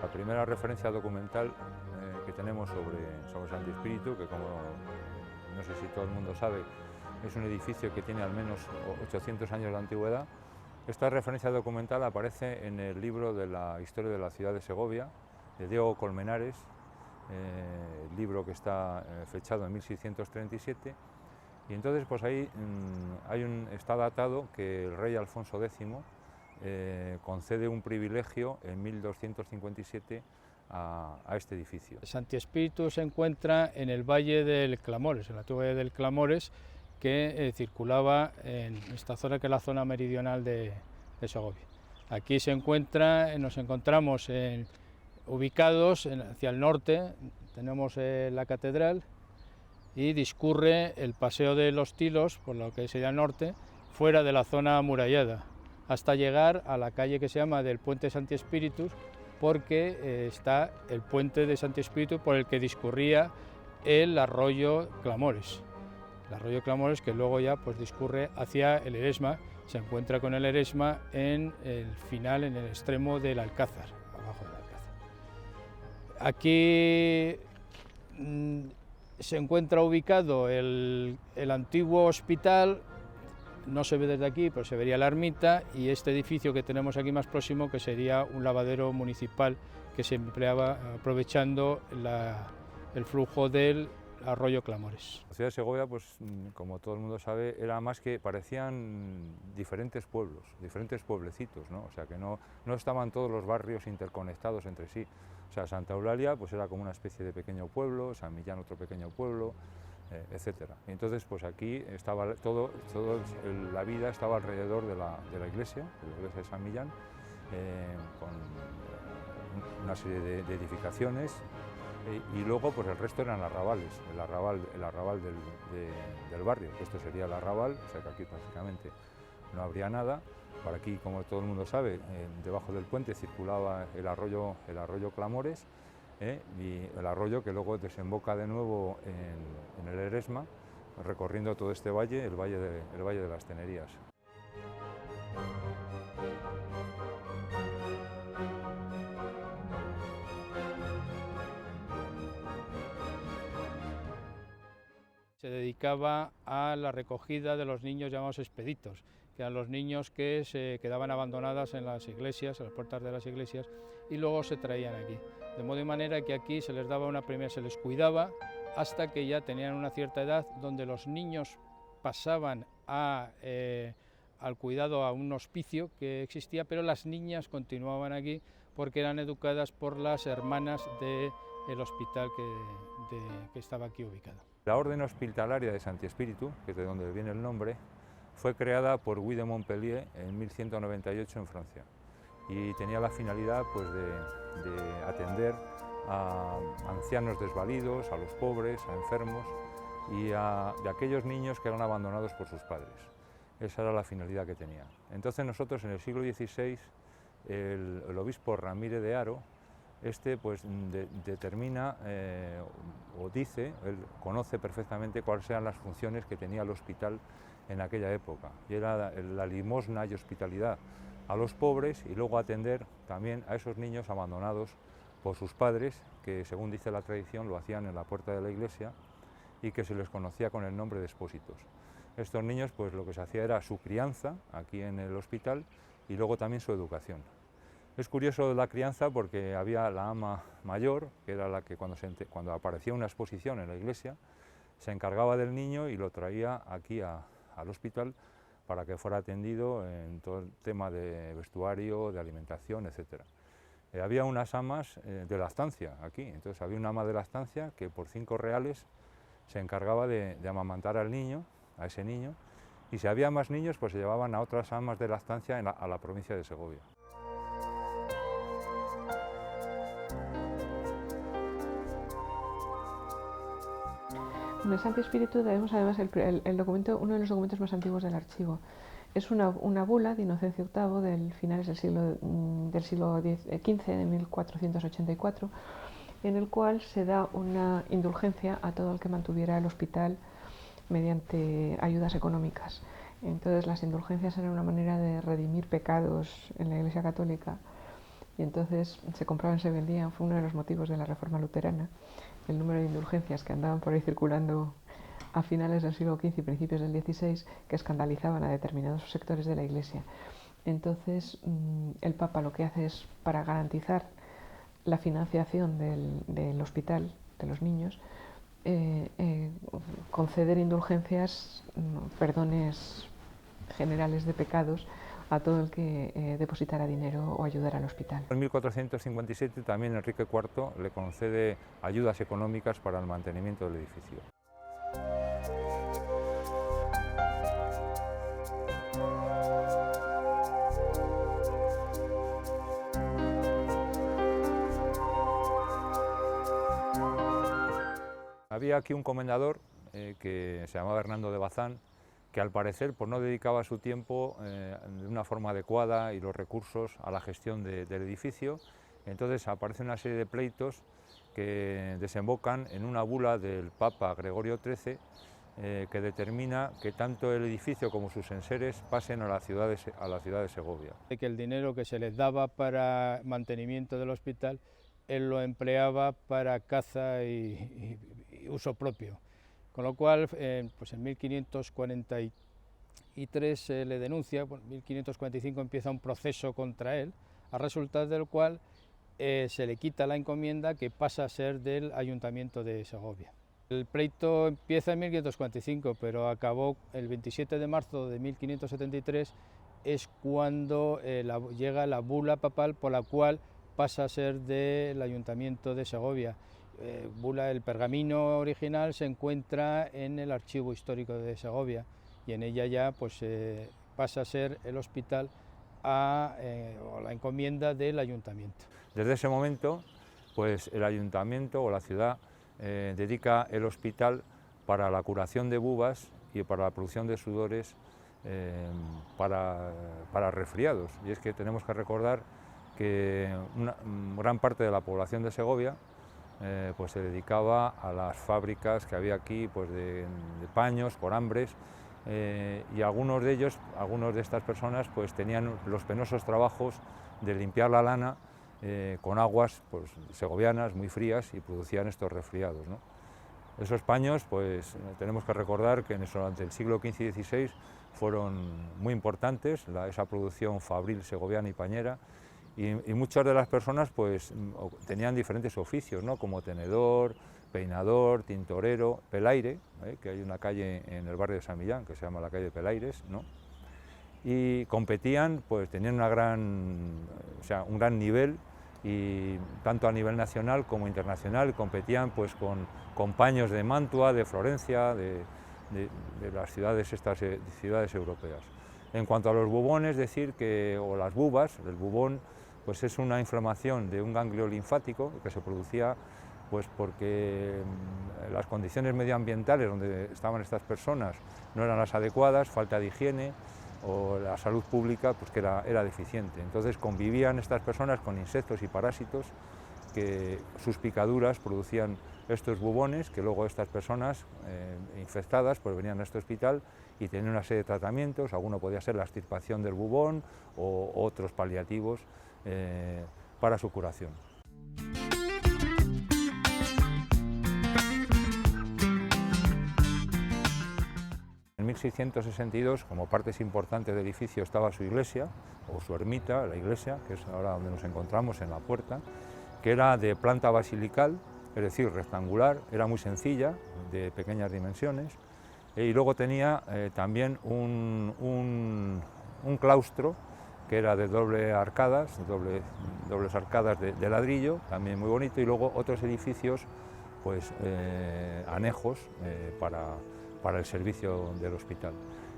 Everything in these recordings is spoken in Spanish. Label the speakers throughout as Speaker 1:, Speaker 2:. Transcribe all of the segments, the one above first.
Speaker 1: La primera referencia documental que tenemos sobre Santi Espíritu, que como no sé si todo el mundo sabe, es un edificio que tiene al menos 800 años de antigüedad. Esta referencia documental aparece en el libro de la historia de la ciudad de Segovia, de Diego Colmenares, el libro que está fechado en 1637, y entonces pues ahí está datado que el rey Alfonso X concede un privilegio en 1257 a este edificio.
Speaker 2: Santi Espíritu se encuentra en el Valle del Clamores, en la antigua Valle del Clamores, que circulaba en esta zona que es la zona meridional de Segovia. Aquí nos encontramos ubicados hacia el norte, tenemos la catedral y discurre el Paseo de los Tilos, por lo que sería el norte, fuera de la zona amurallada, hasta llegar a la calle que se llama del Puente Santi Espíritus, porque está el puente de Santi Espíritu por el que discurría el arroyo Clamores. El arroyo Clamores que luego ya pues discurre hacia el Eresma, se encuentra con el Eresma en el final, en el extremo del Alcázar, abajo del Alcázar. Aquí se encuentra ubicado el antiguo hospital, no se ve desde aquí, pero se vería la ermita, y este edificio que tenemos aquí más próximo, que sería un lavadero municipal que se empleaba aprovechando el flujo del arroyo Clamores.
Speaker 1: La ciudad de Segovia, pues como todo el mundo sabe, era más que parecían diferentes pueblos, diferentes pueblecitos, ¿no? O sea que no estaban todos los barrios interconectados entre sí. O sea, Santa Eulalia pues era como una especie de pequeño pueblo, San Millán otro pequeño pueblo, etcétera. Y entonces pues aquí estaba la vida estaba alrededor de la iglesia de San Millán, con una serie de edificaciones, y luego pues el resto eran arrabales, el arrabal del barrio, que esto sería el arrabal, o sea que aquí prácticamente no habría nada. Por aquí, como todo el mundo sabe, debajo del puente circulaba el arroyo Clamores, y el arroyo que luego desemboca de nuevo en el Eresma, recorriendo todo este valle, el valle de las Tenerías.
Speaker 2: Se dedicaba a la recogida de los niños llamados expeditos, que eran los niños que se quedaban abandonados en las iglesias, en las puertas de las iglesias, y luego se traían aquí. De modo y manera que aquí se les daba se les cuidaba hasta que ya tenían una cierta edad, donde los niños pasaban al cuidado a un hospicio que existía, pero las niñas continuaban aquí porque eran educadas por las hermanas del hospital que estaba aquí ubicado.
Speaker 1: La Orden Hospitalaria de Santi Espíritu, que es de donde viene el nombre, fue creada por Guy de Montpellier en 1198 en Francia, y tenía la finalidad pues, de atender a ancianos desvalidos, a los pobres, a enfermos y a aquellos niños que eran abandonados por sus padres. Esa era la finalidad que tenía. Entonces nosotros en el siglo XVI, el obispo Ramírez de Haro, pues determina o dice, él conoce perfectamente cuáles eran las funciones que tenía el hospital en aquella época, y era la limosna y hospitalidad a los pobres, y luego atender también a esos niños abandonados por sus padres, que según dice la tradición lo hacían en la puerta de la iglesia y que se les conocía con el nombre de expósitos. Estos niños pues lo que se hacía era su crianza aquí en el hospital y luego también su educación. Es curioso la crianza porque había la ama mayor, que era la que cuando aparecía una exposición en la iglesia, se encargaba del niño y lo traía aquí al hospital para que fuera atendido en todo el tema de vestuario, de alimentación, etc. Había unas amas de lactancia aquí, entonces había una ama de lactancia que por 5 reales se encargaba de amamantar al niño, a ese niño, y si había más niños pues se llevaban a otras amas de lactancia a la provincia de Segovia.
Speaker 3: En el Santi Espíritu tenemos además el documento, uno de los documentos más antiguos del archivo. Es una bula de Inocencio VIII del finales del siglo XV, de 1484, en el cual se da una indulgencia a todo el que mantuviera el hospital mediante ayudas económicas. Entonces las indulgencias eran una manera de redimir pecados en la Iglesia Católica, y entonces se compraban, se vendían. Fue uno de los motivos de la Reforma luterana, el número de indulgencias que andaban por ahí circulando a finales del siglo XV y principios del XVI, que escandalizaban a determinados sectores de la Iglesia. Entonces el Papa lo que hace es, para garantizar la financiación del hospital de los niños, conceder indulgencias, perdones generales de pecados a todo el que depositara dinero o ayudara al hospital.
Speaker 1: En 1457 también Enrique IV le concede ayudas económicas para el mantenimiento del edificio. Había aquí un comendador que se llamaba Hernando de Bazán, que al parecer pues, no dedicaba su tiempo de una forma adecuada y los recursos a la gestión del edificio. Entonces aparece una serie de pleitos que desembocan en una bula del Papa Gregorio XIII que determina que tanto el edificio como sus enseres pasen a la ciudad de Segovia.
Speaker 2: Que el dinero que se les daba para mantenimiento del hospital, él lo empleaba para caza y uso propio. Con lo cual, pues en 1543 se le denuncia, en 1545 empieza un proceso contra él, a resultado del cual se le quita la encomienda, que pasa a ser del Ayuntamiento de Segovia. El pleito empieza en 1545, pero acabó el 27 de marzo de 1573, es cuando llega la bula papal por la cual pasa a ser del Ayuntamiento de Segovia. El pergamino original se encuentra en el Archivo Histórico de Segovia y en ella ya pues, pasa a ser el hospital o la encomienda del ayuntamiento.
Speaker 1: Desde ese momento, pues, el ayuntamiento o la ciudad dedica el hospital para la curación de bubas y para la producción de sudores para resfriados. Y es que tenemos que recordar que una gran parte de la población de Segovia pues se dedicaba a las fábricas que había aquí pues de paños, corambres, y algunos de estas personas pues tenían los penosos trabajos de limpiar la lana con aguas pues, segovianas muy frías y producían estos resfriados, ¿no? Esos paños pues tenemos que recordar que durante el siglo XV y XVI fueron muy importantes, esa producción fabril segoviana y pañera. Y muchas de las personas pues, tenían diferentes oficios, ¿no? Como tenedor, peinador, tintorero, pelaire, que hay una calle en el barrio de San Millán que se llama la calle de Pelaires, ¿no? Y competían, pues tenían un gran nivel, y tanto a nivel nacional como internacional, competían pues, con paños de Mantua, de Florencia, de las ciudades europeas. En cuanto a los bubones, decir que, o las bubas, el bubón pues es una inflamación de un ganglio linfático que se producía pues porque las condiciones medioambientales donde estaban estas personas no eran las adecuadas, falta de higiene, o la salud pública pues que era deficiente. Entonces convivían estas personas con insectos y parásitos, que sus picaduras producían estos bubones, que luego estas personas infectadas pues venían a este hospital y tenían una serie de tratamientos. Alguno podía ser la extirpación del bubón o otros paliativos para su curación. En 1662, como partes importantes del edificio, estaba su iglesia, o su ermita, la iglesia, que es ahora donde nos encontramos, en la puerta, que era de planta basilical, es decir, rectangular, era muy sencilla, de pequeñas dimensiones, y luego tenía también un claustro, que era de dobles arcadas de ladrillo, también muy bonito, y luego otros edificios pues, anejos para el servicio del hospital.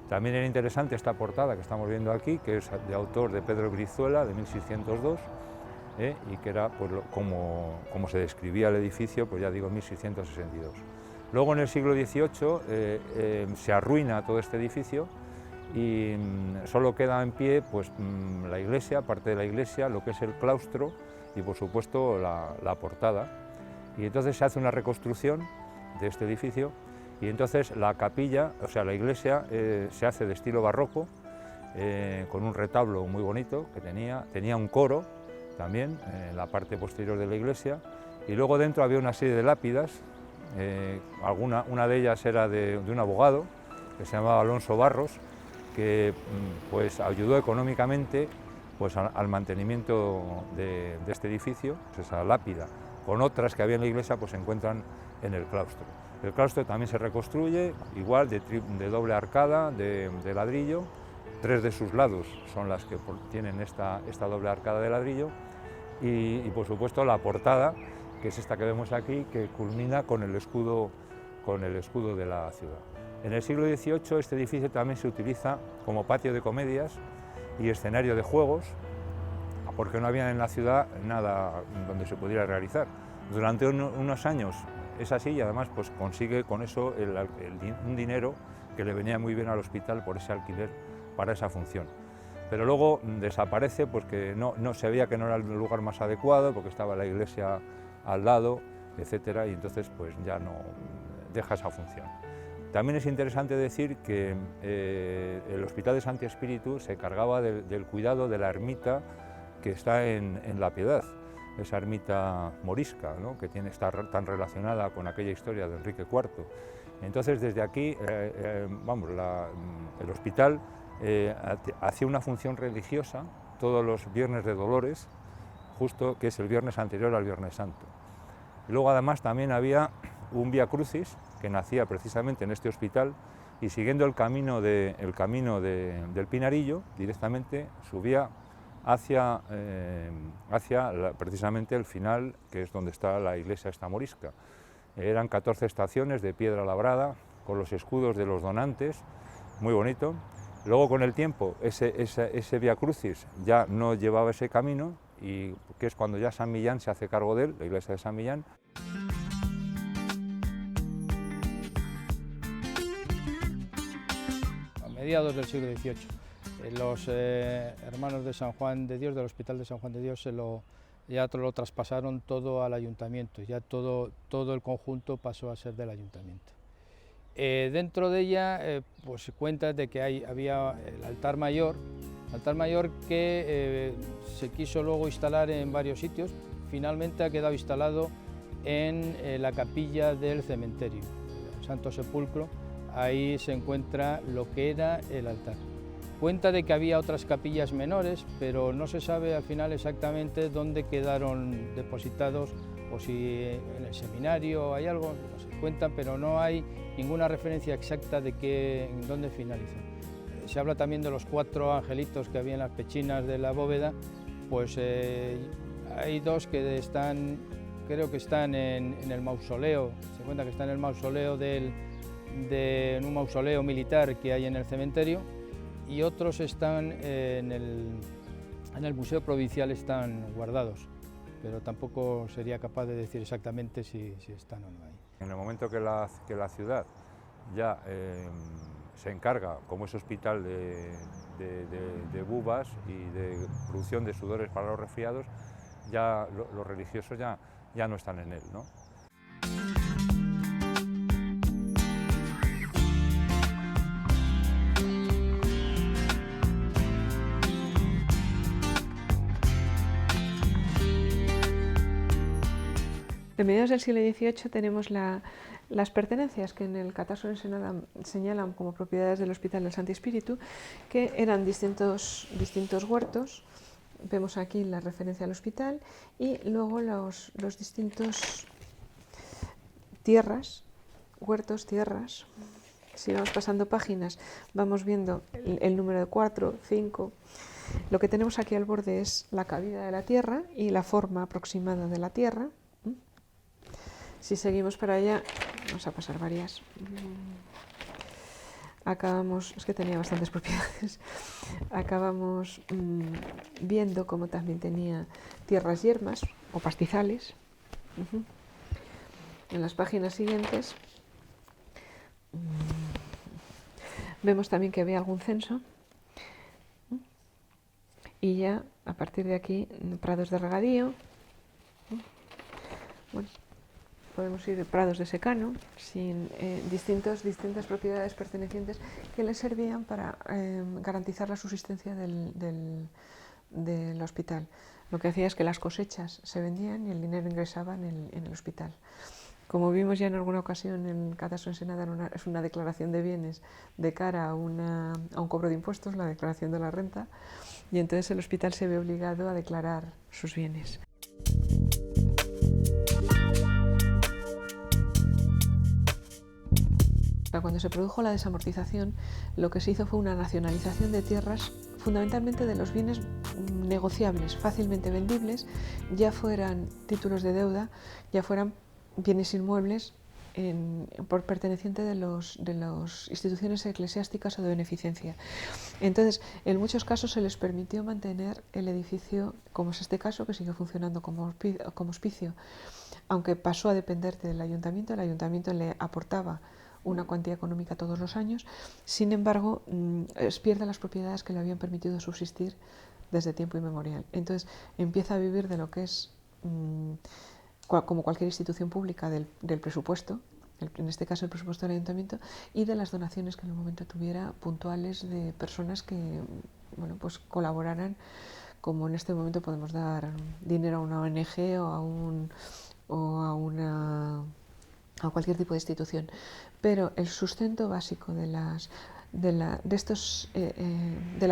Speaker 1: También era interesante esta portada que estamos viendo aquí, que es de autor de Pedro Brizuela, de 1602, y que era pues, como se describía el edificio, pues ya digo, en 1662. Luego en el siglo XVIII se arruina todo este edificio y solo queda en pie pues, la iglesia, parte de la iglesia, lo que es el claustro y por supuesto la portada. Y entonces se hace una reconstrucción de este edificio y entonces la capilla, o sea la iglesia, se hace de estilo barroco, con un retablo muy bonito que tenía un coro también en la parte posterior de la iglesia, y luego dentro había una serie de lápidas, una de ellas era de un abogado que se llamaba Alonso Barros, que pues ayudó económicamente pues al mantenimiento de este edificio. Esa lápida con otras que había en la iglesia pues se encuentran en el claustro. El claustro también se reconstruye, igual de doble arcada, de ladrillo. 3 de sus lados son las que tienen esta doble arcada de ladrillo, y por supuesto la portada, que es esta que vemos aquí, que culmina con el escudo de la ciudad. En el siglo XVIII este edificio también se utiliza como patio de comedias y escenario de juegos, porque no había en la ciudad nada donde se pudiera realizar. Durante unos años es así, y además pues consigue con eso un dinero que le venía muy bien al hospital por ese alquiler para esa función. Pero luego desaparece porque no se veía que no era el lugar más adecuado, porque estaba la iglesia al lado, etcétera, y entonces pues ya no deja esa función. También es interesante decir que el Hospital de Santi Espíritu se encargaba del cuidado de la ermita que está en La Piedad, esa ermita morisca, ¿no?, que está tan relacionada con aquella historia de Enrique IV. Entonces desde aquí, el hospital hacía una función religiosa todos los viernes de Dolores, justo que es el viernes anterior al Viernes Santo. Luego además también había un Vía Crucis que nacía precisamente en este hospital, y siguiendo el camino del Pinarillo directamente subía hacia precisamente el final, que es donde está la iglesia esta morisca. Eran 14 estaciones de piedra labrada con los escudos de los donantes, muy bonito. Luego con el tiempo ese Vía Crucis ya no llevaba ese camino, y que es cuando ya San Millán se hace cargo de él, la iglesia de San Millán.
Speaker 2: A mediados del siglo XVIII, los hermanos de San Juan de Dios, del Hospital de San Juan de Dios, ya lo traspasaron todo al ayuntamiento, ya todo el conjunto pasó a ser del ayuntamiento. Dentro de ella pues se cuenta de que había el altar mayor que se quiso luego instalar en varios sitios. Finalmente ha quedado instalado en la capilla del cementerio, el Santo Sepulcro. Ahí se encuentra lo que era el altar. Cuenta de que había otras capillas menores, pero no se sabe al final exactamente dónde quedaron depositados, o si en el seminario hay algo, no se cuentan, pero no hay ninguna referencia exacta de en dónde finalizan. Se habla también de los 4 angelitos que había en las pechinas de la bóveda, pues hay 2 que creo que están en el mausoleo. Se cuenta que están en el mausoleo en un mausoleo militar que hay en el cementerio, y otros están en el Museo Provincial, están guardados, pero tampoco sería capaz de decir exactamente si están o no ahí.
Speaker 1: En el momento que la ciudad ya se encarga, como es hospital, de bubas y de producción de sudores para los resfriados, ya los religiosos ya no están en él, ¿no?
Speaker 3: De mediados del siglo XVIII tenemos las pertenencias que en el catastro señalan como propiedades del Hospital del Santi Espíritu, que eran distintos huertos. Vemos aquí la referencia al hospital, y luego los distintos huertos, tierras. Si vamos pasando páginas vamos viendo el número de 4, 5. Lo que tenemos aquí al borde es la cabida de la tierra y la forma aproximada de la tierra. Si seguimos para allá, vamos a pasar varias. Es que tenía bastantes propiedades. Acabamos viendo cómo también tenía tierras yermas o pastizales. En las páginas siguientes vemos también que había algún censo. Y ya, a partir de aquí, prados de regadío. Bueno, podemos ir prados de secano, sin distintas propiedades pertenecientes que les servían para garantizar la subsistencia del hospital. Lo que hacía es que las cosechas se vendían y el dinero ingresaba en el hospital. Como vimos ya en alguna ocasión en Catastro Ensenada, es una declaración de bienes de cara a un cobro de impuestos, la declaración de la renta, y entonces el hospital se ve obligado a declarar sus bienes. Cuando se produjo la desamortización, lo que se hizo fue una nacionalización de tierras, fundamentalmente de los bienes negociables, fácilmente vendibles, ya fueran títulos de deuda, ya fueran bienes inmuebles por perteneciente de las instituciones eclesiásticas o de beneficencia. Entonces, en muchos casos se les permitió mantener el edificio, como es este caso, que sigue funcionando como hospicio, aunque pasó a depender del ayuntamiento. El ayuntamiento le aportaba una cuantía económica todos los años, sin embargo, pierde las propiedades que le habían permitido subsistir desde tiempo inmemorial. Entonces, empieza a vivir de lo que es, como cualquier institución pública, del presupuesto, en este caso el presupuesto del ayuntamiento, y de las donaciones que en el momento tuviera puntuales de personas que pues colaboraran, como en este momento podemos dar dinero a una ONG o a cualquier tipo de institución. Pero el sustento básico de la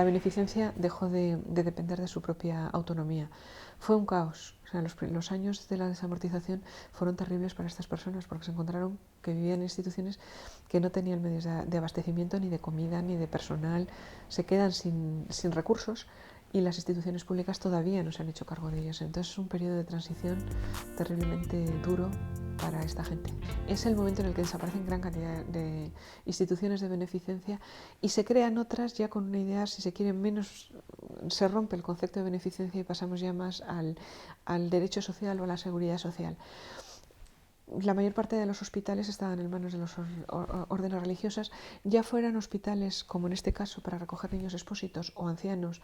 Speaker 3: beneficencia dejó de depender de su propia autonomía. Fue un caos. O sea, los años de la desamortización fueron terribles para estas personas, porque se encontraron que vivían en instituciones que no tenían medios de abastecimiento, ni de comida, ni de personal. Se quedan sin recursos, y las instituciones públicas todavía no se han hecho cargo de ellos. Entonces es un periodo de transición terriblemente duro para esta gente. Es el momento en el que desaparecen gran cantidad de instituciones de beneficencia y se crean otras ya con una idea, si se quiere, menos, se rompe el concepto de beneficencia y pasamos ya más al derecho social o a la seguridad social. La mayor parte de los hospitales estaban en manos de las órdenes religiosas, ya fueran hospitales, como en este caso, para recoger niños expósitos o ancianos,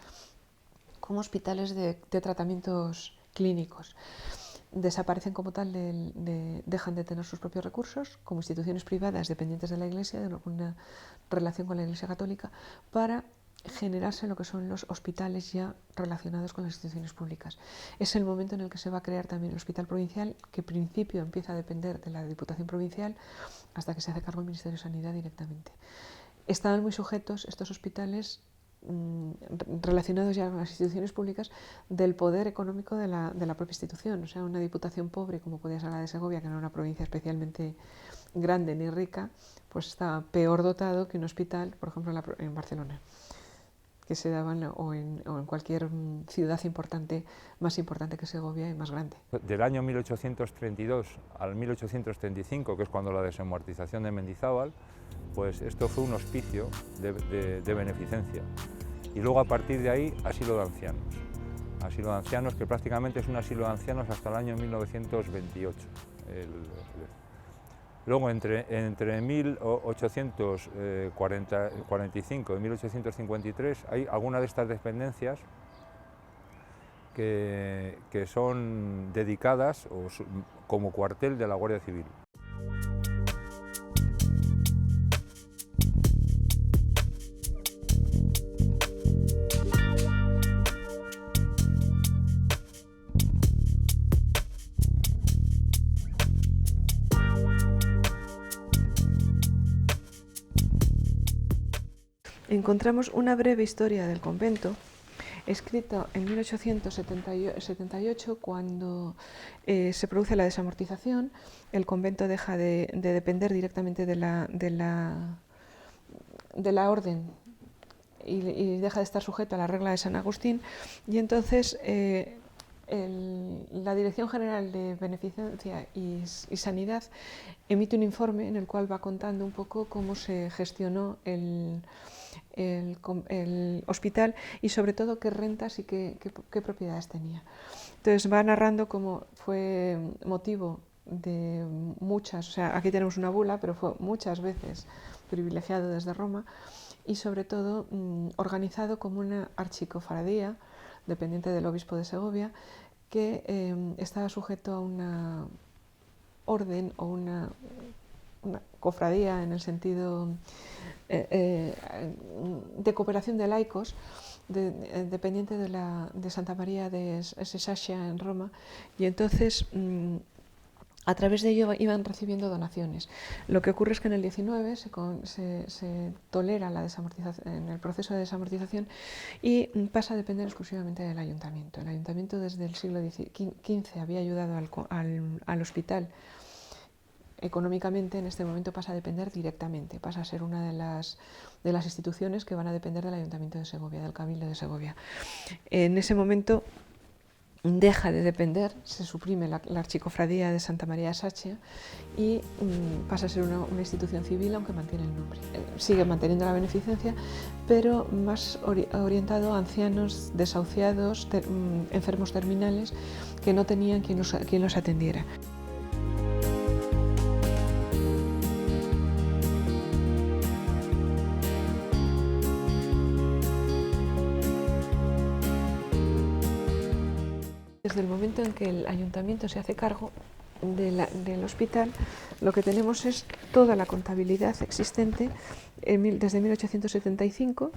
Speaker 3: como hospitales de tratamientos clínicos. Desaparecen como tal, dejan de tener sus propios recursos como instituciones privadas dependientes de la Iglesia, de alguna relación con la Iglesia Católica, para generarse lo que son los hospitales ya relacionados con las instituciones públicas. Es el momento en el que se va a crear también el hospital provincial, que en principio empieza a depender de la Diputación Provincial hasta que se hace cargo el Ministerio de Sanidad directamente. Estaban muy sujetos estos hospitales, relacionados ya con las instituciones públicas, del poder económico de la propia institución. O sea, una diputación pobre como podía ser la de Segovia, que no era una provincia especialmente grande ni rica, pues está peor dotado que un hospital, por ejemplo, en Barcelona, que se daban, o en cualquier ciudad importante, más importante que Segovia y más grande.
Speaker 1: Del año 1832 al 1835, que es cuando la desamortización de Mendizábal, pues esto fue un hospicio de beneficencia. Y luego, a partir de ahí, asilo de ancianos. Asilo de ancianos, que prácticamente es un asilo de ancianos hasta el año 1928. Luego, entre 1845 y 1853, hay algunas de estas dependencias que son dedicadas como cuartel de la Guardia Civil.
Speaker 3: Encontramos una breve historia del convento, escrito en 1878, cuando se produce la desamortización. El convento deja de depender directamente de la orden y deja de estar sujeto a la regla de San Agustín, y entonces la Dirección General de Beneficencia y Sanidad emite un informe en el cual va contando un poco cómo se gestionó el hospital y sobre todo qué rentas y qué propiedades tenía. Entonces va narrando cómo fue motivo de muchas, o sea, aquí tenemos una bula, pero fue muchas veces privilegiado desde Roma y sobre todo organizado como una archicofradía dependiente del obispo de Segovia, que estaba sujeto a una orden o una cofradía en el sentido de cooperación de laicos, dependiente de Santa María de Sassia en Roma, y entonces a través de ello iban recibiendo donaciones. Lo que ocurre es que en el 19 se tolera la desamortización, en el proceso de desamortización, y pasa a depender exclusivamente del ayuntamiento. El ayuntamiento desde el siglo XV había ayudado al hospital económicamente, en este momento pasa a depender directamente, pasa a ser una de las instituciones que van a depender del Ayuntamiento de Segovia, del Cabildo de Segovia. En ese momento deja de depender, se suprime la Archicofradía de Santa María de Sassia y pasa a ser una institución civil, aunque mantiene el nombre. Sigue manteniendo la beneficencia, pero más orientado a ancianos desahuciados, enfermos terminales, que no tenían quien los atendiera. Desde el momento en que el ayuntamiento se hace cargo del hospital, lo que tenemos es toda la contabilidad existente desde 1875.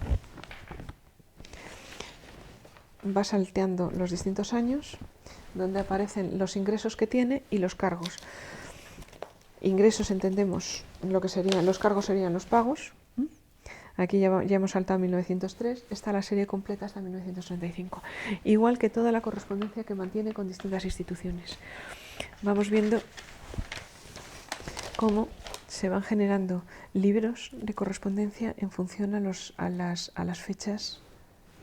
Speaker 3: Va salteando los distintos años, donde aparecen los ingresos que tiene y los cargos. Ingresos entendemos lo que serían, los cargos serían los pagos. Aquí ya hemos saltado a 1903, está la serie completa hasta 1935, igual que toda la correspondencia que mantiene con distintas instituciones. Vamos viendo cómo se van generando libros de correspondencia en función a las fechas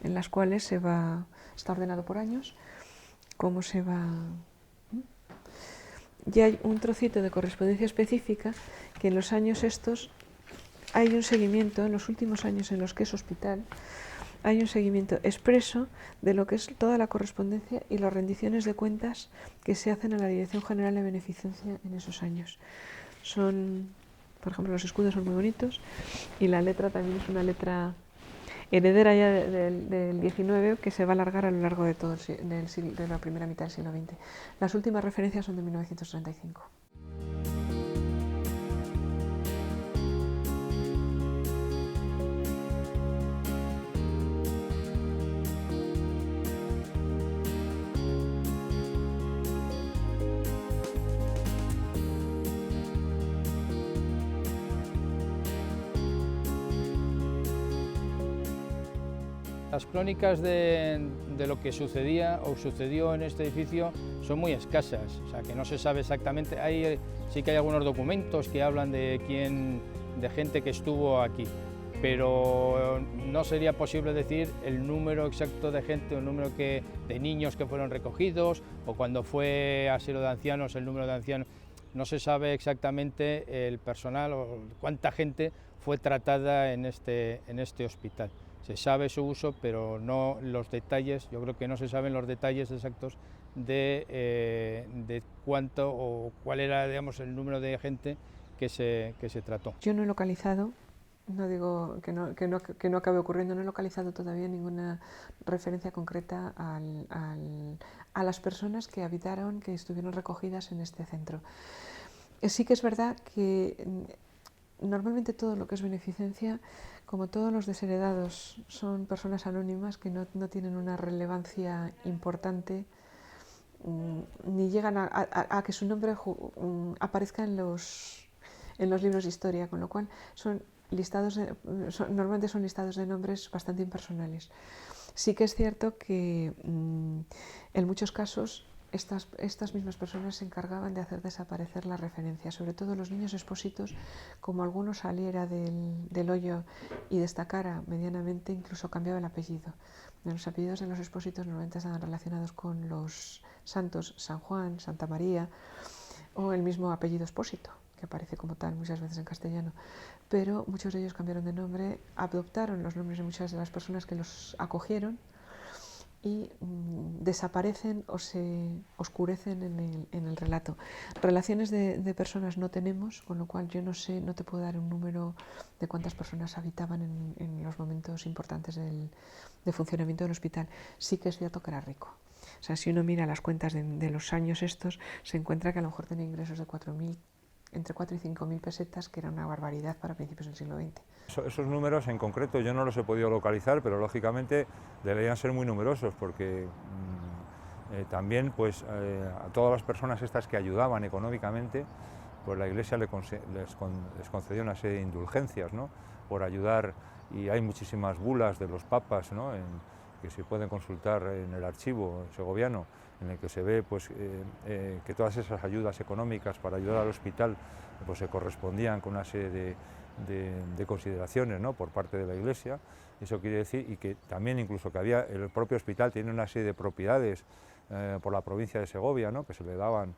Speaker 3: en las cuales está ordenado por años, cómo se va. Ya hay un trocito de correspondencia específica que en los años estos hay un seguimiento, en los últimos años en los que es hospital, hay un seguimiento expreso de lo que es toda la correspondencia y las rendiciones de cuentas que se hacen a la Dirección General de Beneficencia en esos años. Por ejemplo, los escudos son muy bonitos y la letra también es una letra heredera ya del XIX, que se va a alargar a lo largo de de la primera mitad del siglo XX. Las últimas referencias son de 1935.
Speaker 2: Las crónicas de lo que sucedía o sucedió en este edificio son muy escasas, o sea que no se sabe exactamente. Sí que hay algunos documentos que hablan de gente que estuvo aquí, pero no sería posible decir el número exacto de gente, el número de niños que fueron recogidos, o cuando fue asilo de ancianos, el número de ancianos. No se sabe exactamente el personal o cuánta gente fue tratada en este hospital. Se sabe su uso, pero no los detalles. Yo creo que no se saben los detalles exactos de cuánto o cuál era, digamos, el número de gente que se trató.
Speaker 3: Yo no he localizado, no digo que no acabe ocurriendo, no he localizado todavía ninguna referencia concreta a las personas que habitaron, que estuvieron recogidas en este centro. Sí que es verdad que normalmente todo lo que es beneficencia, como todos los desheredados, son personas anónimas que no tienen una relevancia importante, ni llegan a que su nombre aparezca en los libros de historia, con lo cual normalmente son listados de nombres bastante impersonales. Sí que es cierto que en muchos casos estas mismas personas se encargaban de hacer desaparecer la referencia, sobre todo los niños expósitos, como alguno saliera del hoyo y destacara medianamente, incluso cambiaba el apellido. Los apellidos de los expósitos normalmente estaban relacionados con los santos San Juan, Santa María, o el mismo apellido Expósito, que aparece como tal muchas veces en castellano, pero muchos de ellos cambiaron de nombre, adoptaron los nombres de muchas de las personas que los acogieron y desaparecen o se oscurecen en el relato. Relaciones de personas no tenemos, con lo cual yo no te puedo dar un número de cuántas personas habitaban en los momentos importantes de funcionamiento del hospital. Sí que es cierto que era rico. O sea, si uno mira las cuentas de los años estos, se encuentra que a lo mejor tenía ingresos de 4.000 entre 4 y 5.000 pesetas, que era una barbaridad para principios del siglo XX.
Speaker 1: Esos números en concreto yo no los he podido localizar, pero lógicamente deberían ser muy numerosos, porque también pues, a todas las personas estas que ayudaban económicamente, pues la Iglesia les concedió una serie de indulgencias, ¿no?, por ayudar, y hay muchísimas bulas de los papas, ¿no?, que se pueden consultar en el archivo segoviano, en el que se ve pues, que todas esas ayudas económicas para ayudar al hospital pues, se correspondían con una serie de consideraciones, ¿no?, por parte de la Iglesia. Eso quiere decir, y que también incluso que había, el propio hospital tiene una serie de propiedades por la provincia de Segovia, ¿no?, que se le daban.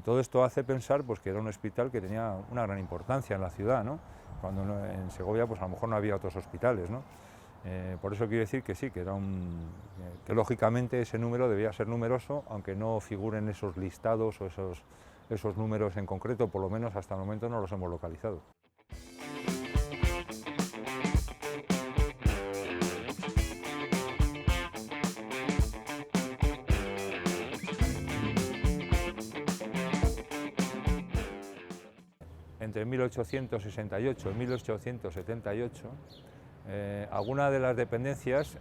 Speaker 1: Todo esto hace pensar pues, que era un hospital que tenía una gran importancia en la ciudad, ¿no?, cuando en Segovia pues, a lo mejor no había otros hospitales, ¿no? Por eso quiero decir que sí, que que lógicamente ese número debía ser numeroso, aunque no figuren esos listados o esos números en concreto, por lo menos hasta el momento no los hemos localizado. Entre 1868 y 1878, algunas de las dependencias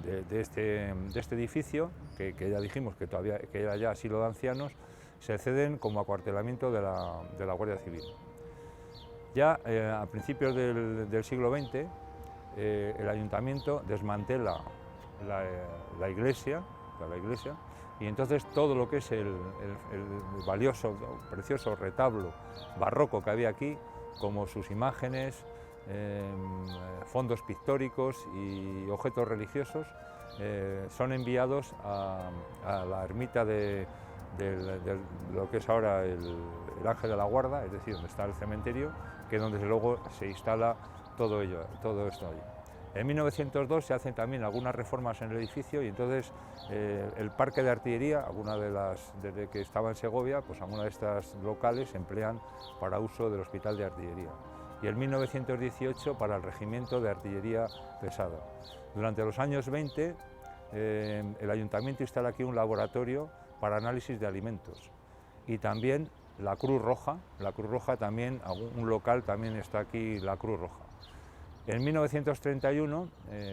Speaker 1: de este edificio, que ya dijimos que era ya asilo de ancianos, se ceden como acuartelamiento de la Guardia Civil. Ya a principios del siglo XX, el ayuntamiento desmantela la iglesia, y entonces todo lo que es el valioso, precioso retablo barroco que había aquí, como sus imágenes, fondos pictóricos y objetos religiosos, son enviados a la ermita de lo que es ahora el Ángel de la Guarda, es decir, donde está el cementerio, que es donde luego se instala todo esto allí. En 1902 se hacen también algunas reformas en el edificio, y entonces el parque de artillería, desde que estaba en Segovia, pues algunas de estas locales se emplean para uso del hospital de artillería. Y en 1918 para el regimiento de artillería pesada. Durante los años 20 el ayuntamiento instala aquí un laboratorio para análisis de alimentos, y también la Cruz Roja también, un local también está aquí, la Cruz Roja. En 1931,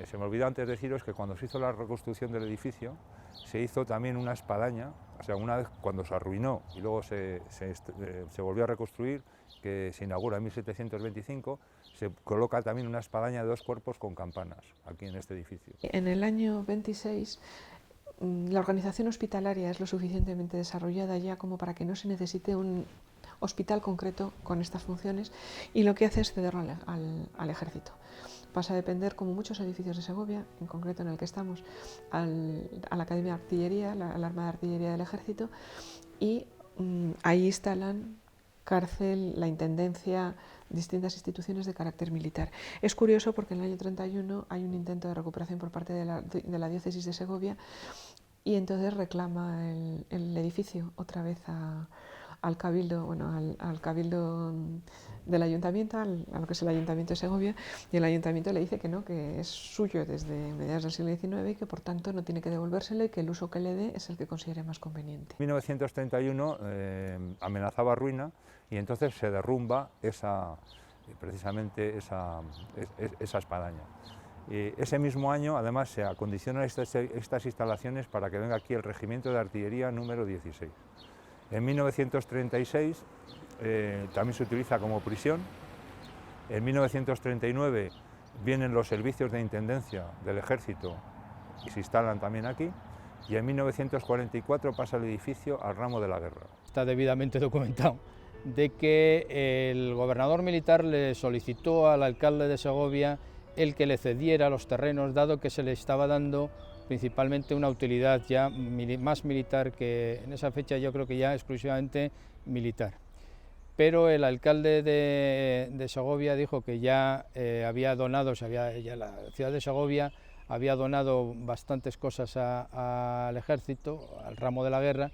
Speaker 1: se me olvidó antes deciros que cuando se hizo la reconstrucción del edificio, se hizo también una espadaña, o sea, una vez cuando se arruinó y luego se volvió a reconstruir, que se inaugura en 1725, se coloca también una espadaña de 2 cuerpos con campanas aquí en este edificio.
Speaker 3: En el año 26, la organización hospitalaria es lo suficientemente desarrollada ya como para que no se necesite un hospital concreto con estas funciones, y lo que hace es cederlo al ejército. Pasa a depender, como muchos edificios de Segovia, en concreto en el que estamos, a la Academia de Artillería, a la Armada de Artillería del Ejército, y ahí instalan cárcel, la intendencia, distintas instituciones de carácter militar. Es curioso porque en el año 31 hay un intento de recuperación por parte de la diócesis de Segovia, y entonces reclama el edificio otra vez al cabildo, al cabildo del ayuntamiento, a lo que es el ayuntamiento de Segovia, y el ayuntamiento le dice que no, que es suyo desde mediados del siglo XIX y que por tanto no tiene que devolvérselo, y que el uso que le dé es el que considere más conveniente.
Speaker 1: En 1931 amenazaba ruina, y entonces se derrumba precisamente esa espadaña. Ese mismo año, además, se acondicionan estas instalaciones para que venga aquí el Regimiento de Artillería número 16. En 1936 también se utiliza como prisión. En 1939 vienen los servicios de intendencia del Ejército y se instalan también aquí. Y en 1944 pasa el edificio al ramo de la guerra.
Speaker 2: Está debidamente documentado de que el gobernador militar le solicitó al alcalde de Segovia el que le cediera los terrenos, dado que se le estaba dando principalmente una utilidad ya más militar, que en esa fecha yo creo que ya exclusivamente militar. Pero el alcalde de Segovia dijo que ya había donado, ya la ciudad de Segovia había donado bastantes cosas al ejército, al ramo de la guerra,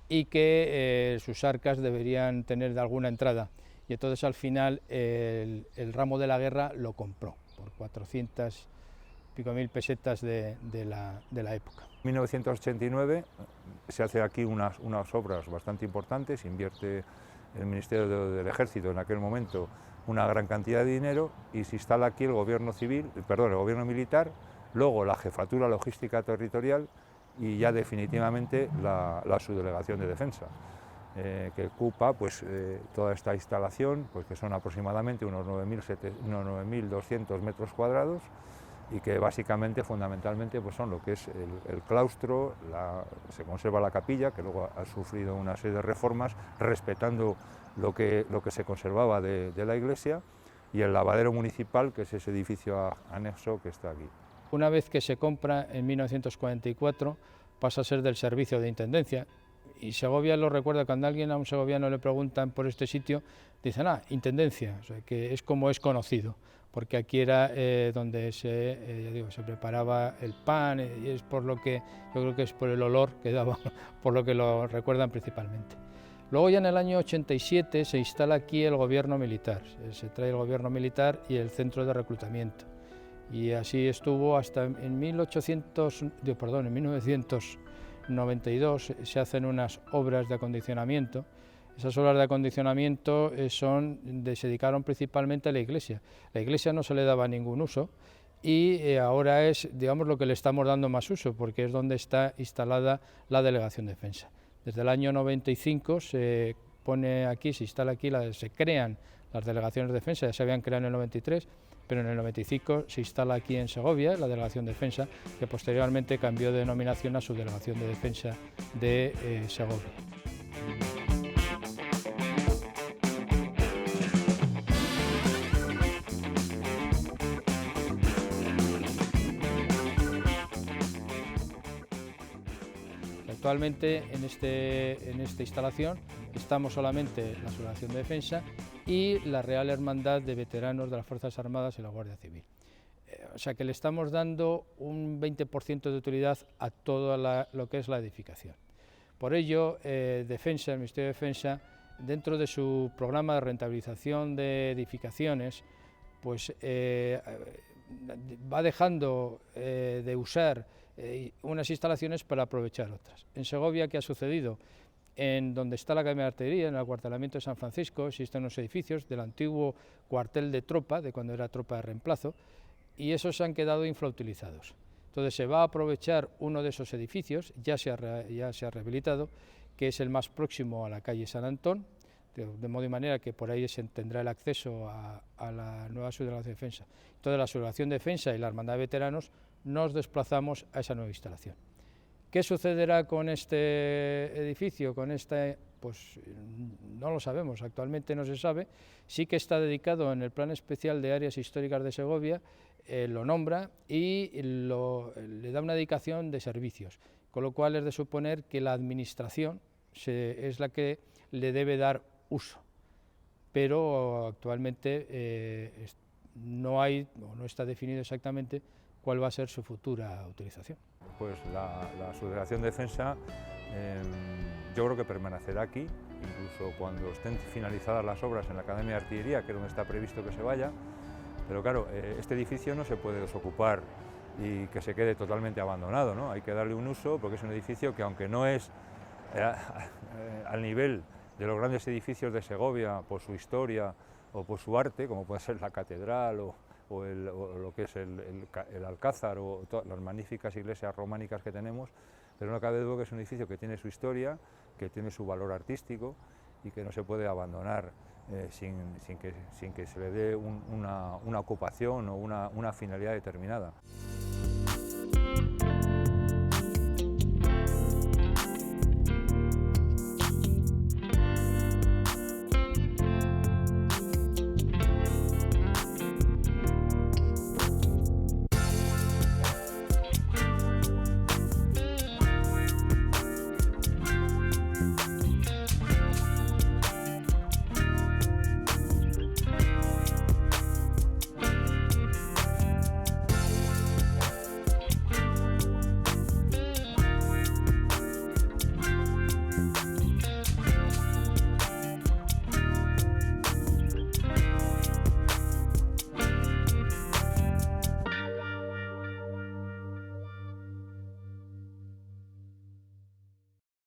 Speaker 2: y que sus arcas deberían tener de alguna entrada. Y entonces al final el ramo de la guerra lo compró por 400 pico mil pesetas de la época.
Speaker 1: En 1989 se hace aquí unas obras bastante importantes, invierte el Ministerio del Ejército en aquel momento una gran cantidad de dinero y se instala aquí el gobierno militar, luego la Jefatura Logística Territorial y ya definitivamente la Subdelegación de Defensa, que ocupa pues, toda esta instalación, pues, que son aproximadamente unos 9.200 metros cuadrados y que básicamente, fundamentalmente, pues son lo que es el claustro, se conserva la capilla, que luego ha sufrido una serie de reformas, respetando lo que se conservaba de la iglesia, y el lavadero municipal, que es ese edificio anexo que está aquí.
Speaker 2: Una vez que se compra en 1944, pasa a ser del servicio de intendencia, y Segovia lo recuerda, cuando a un segoviano le preguntan por este sitio, dicen, intendencia, o sea, que es como es conocido, porque aquí era donde se preparaba el pan, y es por lo que, yo creo que es por el olor que daba, por lo que lo recuerdan principalmente. Luego ya en el año 87 se instala aquí el gobierno militar, se trae el gobierno militar y el centro de reclutamiento, y así estuvo hasta en 1992 se hacen unas obras de acondicionamiento. Esas obras de acondicionamiento se dedicaron principalmente a la iglesia. La iglesia no se le daba ningún uso y ahora es, digamos, lo que le estamos dando más uso, porque es donde está instalada la Delegación de Defensa. Desde el año 95 se instala aquí, se crean las delegaciones de defensa, ya se habían creado en el 93, pero en el 95 se instala aquí en Segovia la Delegación de Defensa, que posteriormente cambió de denominación a Subdelegación de Defensa de Segovia. Actualmente en esta instalación estamos solamente la Subdelegación de Defensa y la Real Hermandad de Veteranos de las Fuerzas Armadas y la Guardia Civil. O sea que le estamos dando un 20% de utilidad a todo lo que es la edificación. Por ello, el Ministerio de Defensa, dentro de su programa de rentabilización de edificaciones, pues va dejando de usar unas instalaciones para aprovechar otras. En Segovia, ¿qué ha sucedido? En donde está la Academia de Artillería, en el acuartelamiento de San Francisco, existen unos edificios del antiguo cuartel de tropa, de cuando era tropa de reemplazo, y esos han quedado infrautilizados. Entonces se va a aprovechar uno de esos edificios, ya se ha rehabilitado, que es el más próximo a la calle San Antón, de modo y manera que por ahí se tendrá el acceso a la nueva Subdelegación de Defensa. Entonces la Subdelegación de Defensa y la Hermandad de Veteranos nos desplazamos a esa nueva instalación. ¿Qué sucederá con este edificio? Pues no lo sabemos, actualmente no se sabe. Sí que está dedicado en el Plan Especial de Áreas Históricas de Segovia, lo nombra y le da una dedicación de servicios, con lo cual es de suponer que la Administración es la que le debe dar uso, pero actualmente no está definido exactamente cuál va a ser su futura utilización.
Speaker 1: Pues la Subdelegación de Defensa yo creo que permanecerá aquí, incluso cuando estén finalizadas las obras en la Academia de Artillería, que es donde está previsto que se vaya, pero claro, este edificio no se puede desocupar y que se quede totalmente abandonado, ¿no? Hay que darle un uso porque es un edificio que, aunque no es al nivel de los grandes edificios de Segovia por su historia o por su arte, como puede ser la catedral o lo que es el Alcázar o las magníficas iglesias románicas que tenemos, pero no cabe duda que es un edificio que tiene su historia, que tiene su valor artístico y que no se puede abandonar sin que se le dé una ocupación o una finalidad determinada.